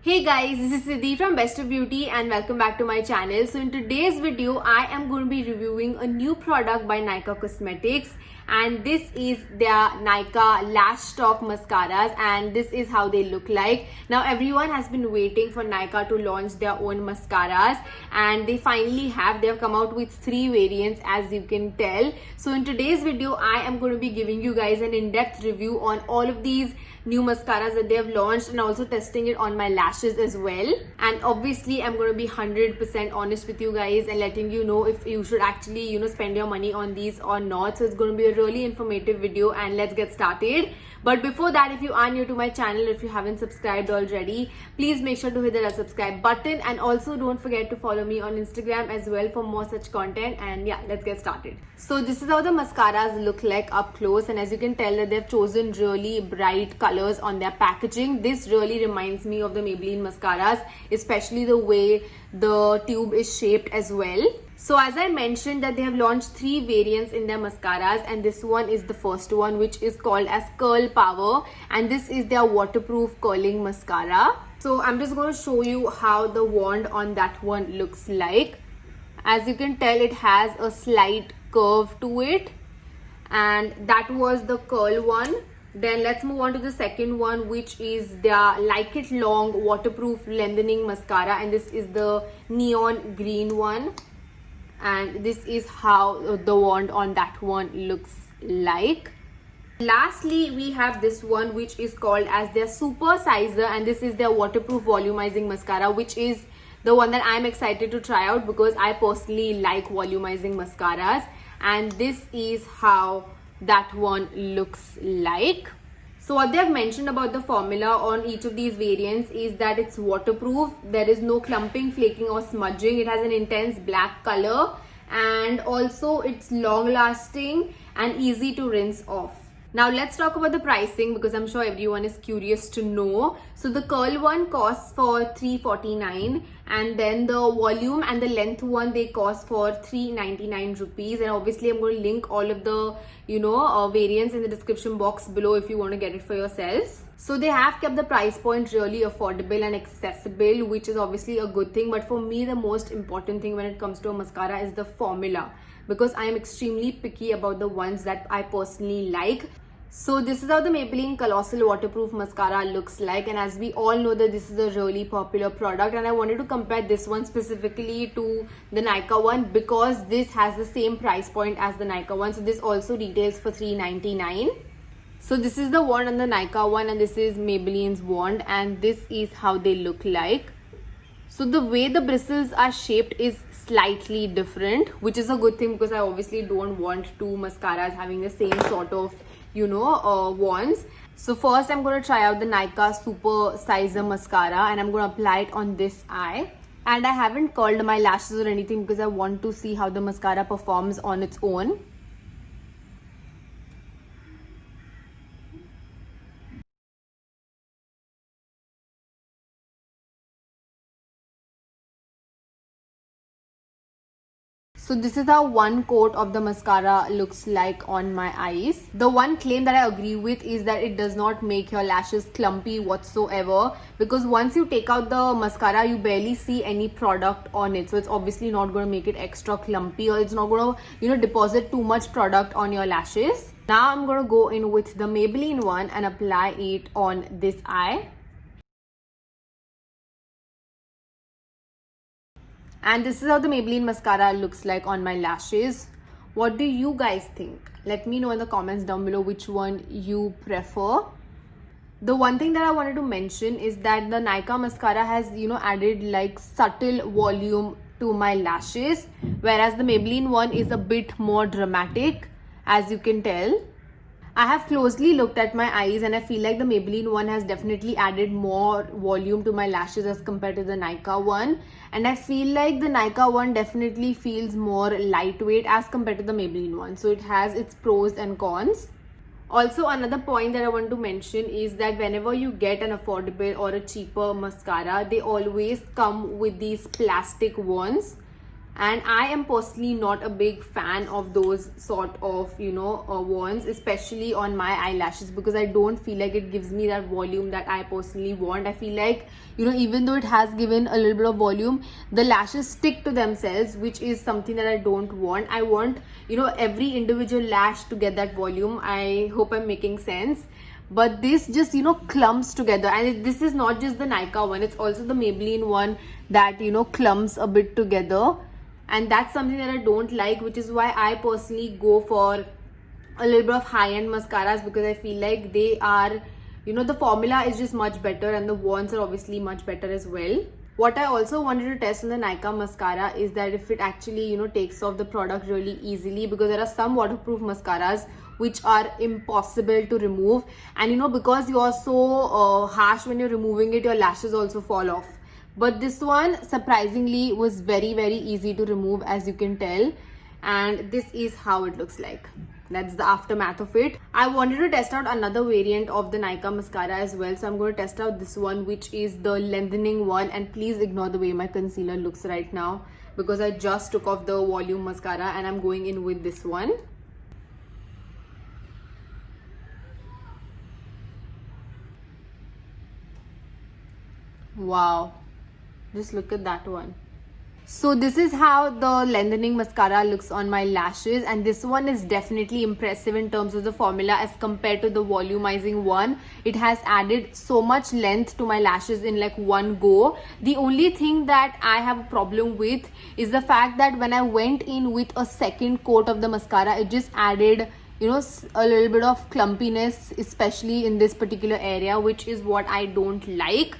Hey guys, this is Siddhi from Best of Beauty and welcome back to my channel. So in today's video, I am going to be reviewing a new product by Nykaa Cosmetics, and this is their Nykaa Lash Stock Mascaras, and this is how they look like. Now everyone has been waiting for Nykaa to launch their own mascaras, and they finally have. They have come out with 3 variants, as you can tell. So in today's video, I am going to be giving you guys an in-depth review on all of these new mascaras that they have launched and also testing it on my lashes as well. And obviously I'm going to be 100% honest with you guys and letting you know if you should actually spend your money on these or not. So it's going to be a really informative video, and let's get started. But before that, if you are new to my channel, if you haven't subscribed already, please make sure to hit the subscribe button, and also don't forget to follow me on Instagram as well for more such content. And yeah, let's get started. So this is how the mascaras look like up close, and as you can tell that they've chosen really bright colors on their packaging. This really reminds me of the Maybelline mascaras, especially the way the tube is shaped as well. So as I mentioned that they have launched 3 variants in their mascaras, and this one is the first one, which is called as Curl Power, and this is their waterproof curling mascara. So I'm just going to show you how the wand on that one looks like. As you can tell, it has a slight curve to it, and that was the curl one. Then let's move on to the second one, which is their Like It Long waterproof lengthening mascara, and this is the neon green one. And this is how the wand on that one looks like. Lastly, we have this one, which is called as their Super Sizer, and this is their waterproof volumizing mascara, which is the one that I'm excited to try out because I personally like volumizing mascaras. And this is how that one looks like. So what they have mentioned about the formula on each of these variants is that it's waterproof, there is no clumping, flaking or smudging, it has an intense black color, and also it's long lasting and easy to rinse off. Now let's talk about the pricing because I'm sure everyone is curious to know. So the curl one costs for $349, and then the volume and the length one, they cost for $399 rupees. And obviously I'm going to link all of the variants in the description box below if you want to get it for yourselves. So they have kept the price point really affordable and accessible, which is obviously a good thing. But for me, the most important thing when it comes to a mascara is the formula, because I am extremely picky about the ones that I personally like. So this is how the Maybelline Colossal Waterproof Mascara looks like, and as we all know that this is a really popular product, and I wanted to compare this one specifically to the Nykaa one because this has the same price point as the Nykaa one. So this also retails for $399. So this is the wand on the Nykaa one, and this is Maybelline's wand, and this is how they look like. So the way the bristles are shaped is slightly different, which is a good thing because I obviously don't want 2 mascaras having the same sort of wands. So first I'm going to try out the Nykaa Super Sizer mascara, and I'm going to apply it on this eye. And I haven't curled my lashes or anything because I want to see how the mascara performs on its own. So this is how one coat of the mascara looks like on my eyes. The one claim that I agree with is that it does not make your lashes clumpy whatsoever, because once you take out the mascara, you barely see any product on it. So it's obviously not going to make it extra clumpy, or it's not going to, deposit too much product on your lashes. Now I'm going to go in with the Maybelline one and apply it on this eye. And this is how the Maybelline mascara looks like on my lashes. What do you guys think? Let me know in the comments down below which one you prefer. The one thing that I wanted to mention is that the Nykaa mascara has, added like subtle volume to my lashes, whereas the Maybelline one is a bit more dramatic, as you can tell. I have closely looked at my eyes, and I feel like the Maybelline one has definitely added more volume to my lashes as compared to the Nykaa one. And I feel like the Nykaa one definitely feels more lightweight as compared to the Maybelline one. So it has its pros and cons. Also, another point that I want to mention is that whenever you get an affordable or a cheaper mascara, they always come with these plastic wands. and I am personally not a big fan of those sort of wands, especially on my eyelashes, because I don't feel like it gives me that volume that I personally want. I feel like even though it has given a little bit of volume, the lashes stick to themselves, which is something that I don't want. I want every individual lash to get that volume. I hope I'm making sense. But this just clumps together, and this is not just the Nykaa one, it's also the Maybelline one that clumps a bit together, and that's something that I don't like, which is why I personally go for a little bit of high-end mascaras, because I feel like they are the formula is just much better, and the wands are obviously much better as well. What I also wanted to test on the Nykaa mascara is that if it actually takes off the product really easily, because there are some waterproof mascaras which are impossible to remove, and because you are so harsh when you're removing it, your lashes also fall off. But this one surprisingly was very, very easy to remove, as you can tell, and this is how it looks like. That's the aftermath of it. I wanted to test out another variant of the Nykaa mascara as well, so I'm going to test out this one, which is the lengthening one. And please ignore the way my concealer looks right now, because I just took off the volume mascara and I'm going in with this one. Wow, just look at that one. So this is how the lengthening mascara looks on my lashes, and this one is definitely impressive in terms of the formula as compared to the volumizing one. It has added so much length to my lashes in like one go. The only thing that I have a problem with is the fact that when I went in with a second coat of the mascara, it just added a little bit of clumpiness, especially in this particular area, which is what I don't like.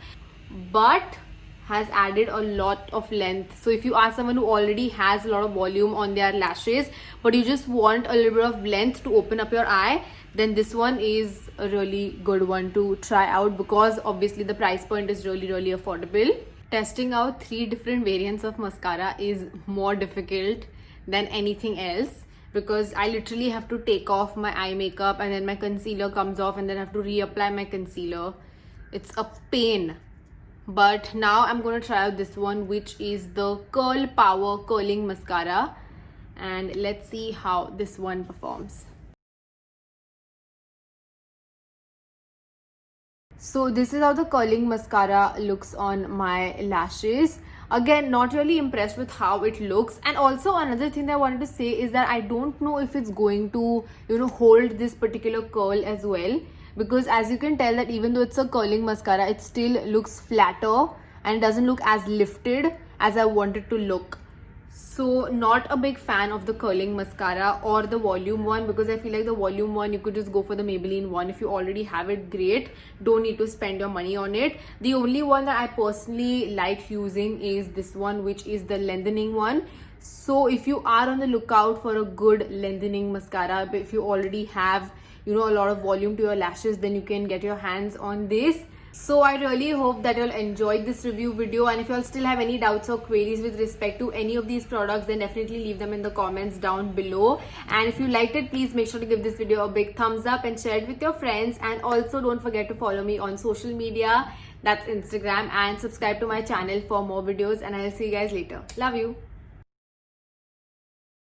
But has added a lot of length. So if you are someone who already has a lot of volume on their lashes, but you just want a little bit of length to open up your eye, then this one is a really good one to try out, because obviously the price point is really, really affordable. Testing out 3 different variants of mascara is more difficult than anything else, because I literally have to take off my eye makeup, and then my concealer comes off, and then I have to reapply my concealer. It's a pain. But now I'm going to try out this one, which is the Curl Power Curling Mascara, and let's see how this one performs. So this is how the curling mascara looks on my lashes. Again, not really impressed with how it looks. And also another thing that I wanted to say is that I don't know if it's going to hold this particular curl as well, because as you can tell that even though it's a curling mascara, it still looks flatter and doesn't look as lifted as I want it to look. So not a big fan of the curling mascara or the volume one, because I feel like the volume one, you could just go for the Maybelline one. If you already have it, great, don't need to spend your money on it. The only one that I personally like using is this one, which is the lengthening one. So if you are on the lookout for a good lengthening mascara, but if you already have a lot of volume to your lashes, then you can get your hands on this. So I really hope that you'll enjoy this review video, and if you all still have any doubts or queries with respect to any of these products, then definitely leave them in the comments down below. And if you liked it, please make sure to give this video a big thumbs up and share it with your friends. And also don't forget to follow me on social media, that's Instagram, and subscribe to my channel for more videos, and I'll see you guys later. Love you.